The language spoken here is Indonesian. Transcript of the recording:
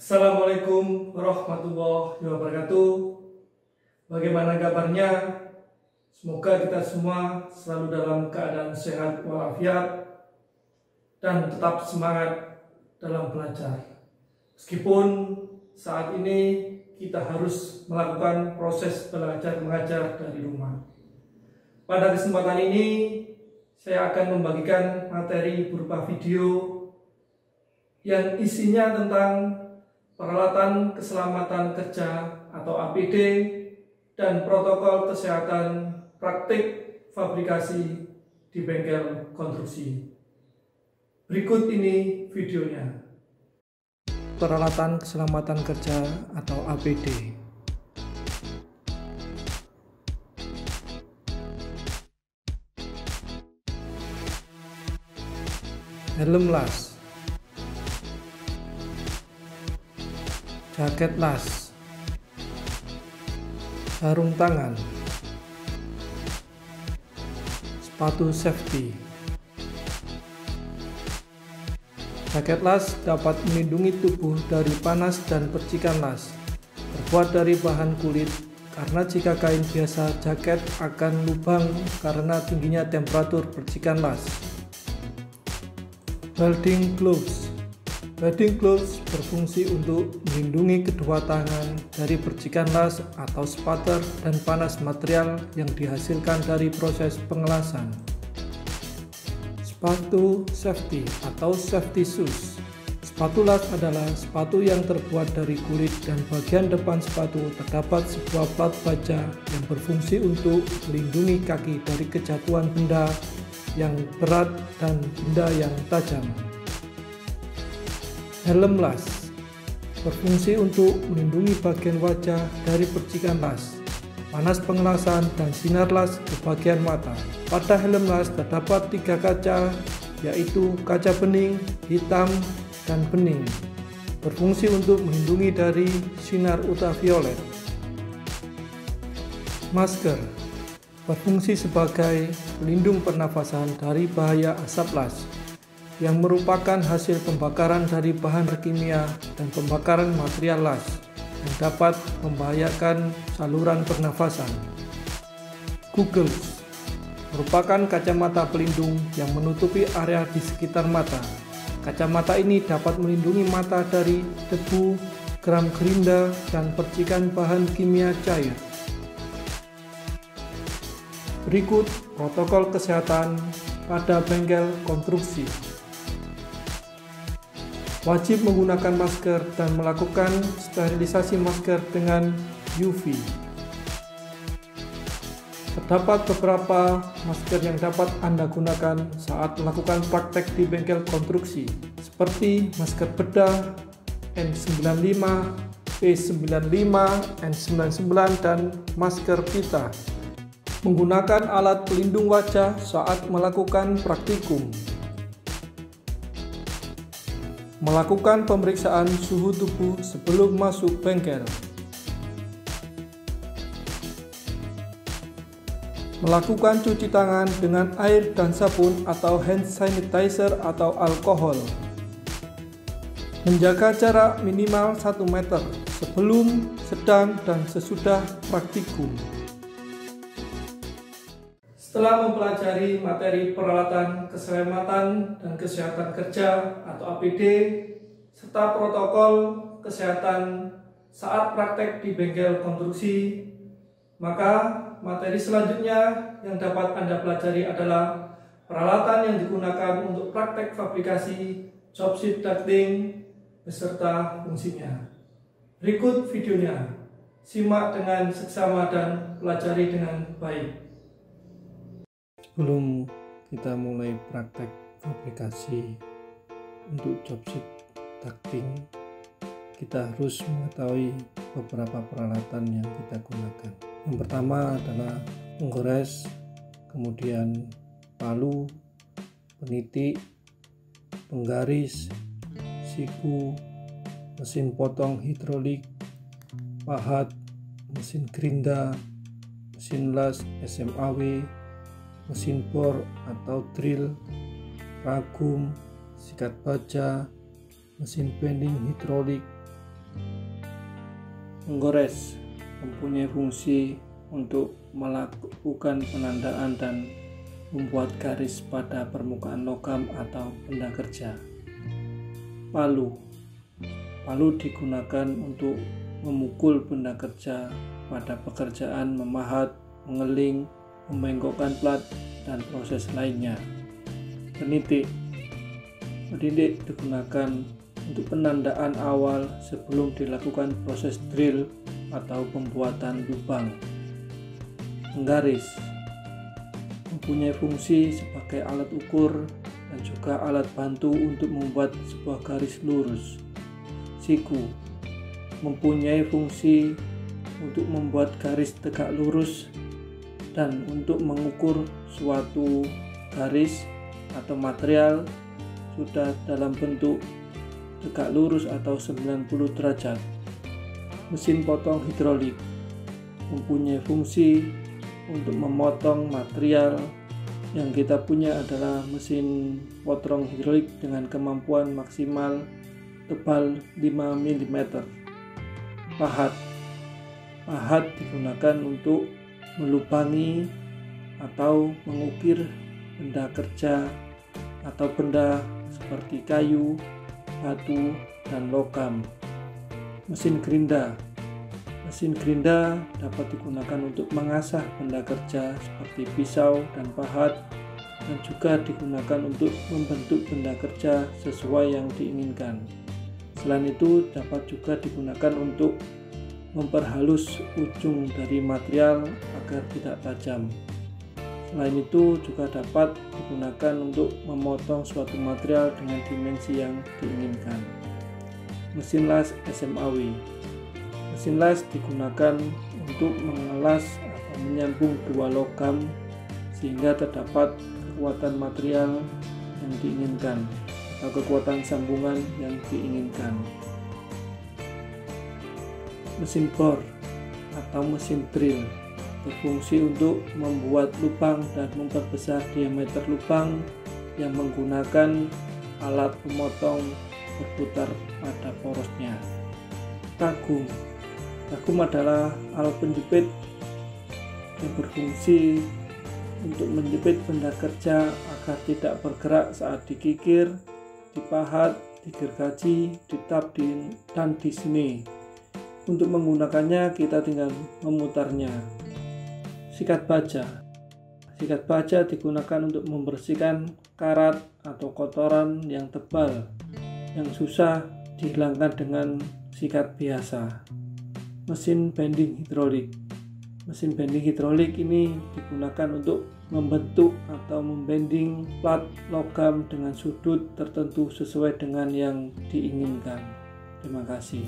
Assalamualaikum warahmatullahi wabarakatuh. Bagaimana kabarnya? Semoga kita semua selalu dalam keadaan sehat walafiat dan tetap semangat dalam belajar. Meskipun saat ini kita harus melakukan proses belajar mengajar dari rumah. Pada kesempatan ini saya akan membagikan materi berupa video yang isinya tentang peralatan keselamatan kerja atau APD dan protokol kesehatan praktik fabrikasi di bengkel konstruksi. Berikut ini videonya. Peralatan keselamatan kerja atau APD. Helm las, jaket las, sarung tangan, sepatu safety. Jaket las dapat melindungi tubuh dari panas dan percikan las. Terbuat dari bahan kulit, karena jika kain biasa jaket akan lubang karena tingginya temperatur percikan las. Welding gloves. Welding gloves berfungsi untuk melindungi kedua tangan dari percikan las atau sputter dan panas material yang dihasilkan dari proses pengelasan. Sepatu safety atau safety shoes. Sepatu las adalah sepatu yang terbuat dari kulit dan bagian depan sepatu terdapat sebuah plat baja yang berfungsi untuk melindungi kaki dari kejatuhan benda yang berat dan benda yang tajam. Helm las berfungsi untuk melindungi bagian wajah dari percikan las, panas pengelasan, dan sinar las ke bagian mata. Pada helm las terdapat 3 kaca, yaitu kaca bening, hitam, dan bening. Berfungsi untuk melindungi dari sinar ultraviolet. Masker berfungsi sebagai pelindung pernafasan dari bahaya asap las, yang merupakan hasil pembakaran dari bahan kimia dan pembakaran material las yang dapat membahayakan saluran pernafasan. Goggles merupakan kacamata pelindung yang menutupi area di sekitar mata. Kacamata ini dapat melindungi mata dari debu, geram gerinda, dan percikan bahan kimia cair. Berikut protokol kesehatan pada bengkel konstruksi. Wajib menggunakan masker dan melakukan sterilisasi masker dengan UV. Terdapat beberapa masker yang dapat Anda gunakan saat melakukan praktek di bengkel konstruksi, seperti masker bedah N95, P95, N99, dan masker pita. Menggunakan alat pelindung wajah saat melakukan praktikum. Melakukan pemeriksaan suhu tubuh sebelum masuk bengkel. Melakukan cuci tangan dengan air dan sabun atau hand sanitizer atau alkohol. Menjaga jarak minimal 1 meter sebelum, sedang, dan sesudah praktikum. Setelah mempelajari materi peralatan keselamatan dan kesehatan kerja atau APD serta protokol kesehatan saat praktek di bengkel konstruksi, maka materi selanjutnya yang dapat Anda pelajari adalah peralatan yang digunakan untuk praktek fabrikasi job sheet ducting beserta fungsinya. Berikut videonya. Simak dengan seksama dan pelajari dengan baik. Sebelum kita mulai praktek fabrikasi untuk job sheet ducting, kita harus mengetahui beberapa peralatan yang kita gunakan. Yang pertama adalah penggores, kemudian palu, penitik, penggaris, siku, mesin potong hidrolik, pahat, mesin gerinda, mesin las SMAW, mesin bor atau drill, ragum, sikat baja, mesin bending hidrolik, Menggores mempunyai fungsi untuk melakukan penandaan dan membuat garis pada permukaan logam atau benda kerja. Palu digunakan untuk memukul benda kerja pada pekerjaan memahat, mengeling, membengkokkan plat, dan proses lainnya. Penitik digunakan untuk penandaan awal sebelum dilakukan proses drill atau pembuatan lubang. Menggaris mempunyai fungsi sebagai alat ukur dan juga alat bantu untuk membuat sebuah garis lurus. Siku mempunyai fungsi untuk membuat garis tegak lurus dan untuk mengukur suatu garis atau material sudah dalam bentuk tegak lurus atau 90 derajat. Mesin potong hidrolik mempunyai fungsi untuk memotong material. Yang kita punya adalah mesin potong hidrolik dengan kemampuan maksimal tebal 5 mm. Pahat digunakan untuk melubangi atau mengukir benda kerja atau benda seperti kayu, batu, dan logam. Mesin gerinda dapat digunakan untuk mengasah benda kerja seperti pisau dan pahat, dan juga digunakan untuk membentuk benda kerja sesuai yang diinginkan. Selain itu dapat juga digunakan untuk memperhalus ujung dari material agar tidak tajam. Selain itu juga dapat digunakan untuk memotong suatu material dengan dimensi yang diinginkan. Mesin las SMAW digunakan untuk mengelas atau menyambung dua logam sehingga terdapat kekuatan material yang diinginkan atau kekuatan sambungan yang diinginkan. Mesin bor atau mesin drill berfungsi untuk membuat lubang dan memperbesar diameter lubang yang menggunakan alat pemotong berputar pada porosnya. Kagum adalah alat penjepit yang berfungsi untuk menjepit benda kerja agar tidak bergerak saat dikikir, dipahat, digergaji, ditap, dan disne. Untuk menggunakannya kita tinggal memutarnya. Sikat baja digunakan untuk membersihkan karat atau kotoran yang tebal yang susah dihilangkan dengan sikat biasa. Mesin bending hidrolik ini digunakan untuk membentuk atau membending plat logam dengan sudut tertentu sesuai dengan yang diinginkan. Terima kasih.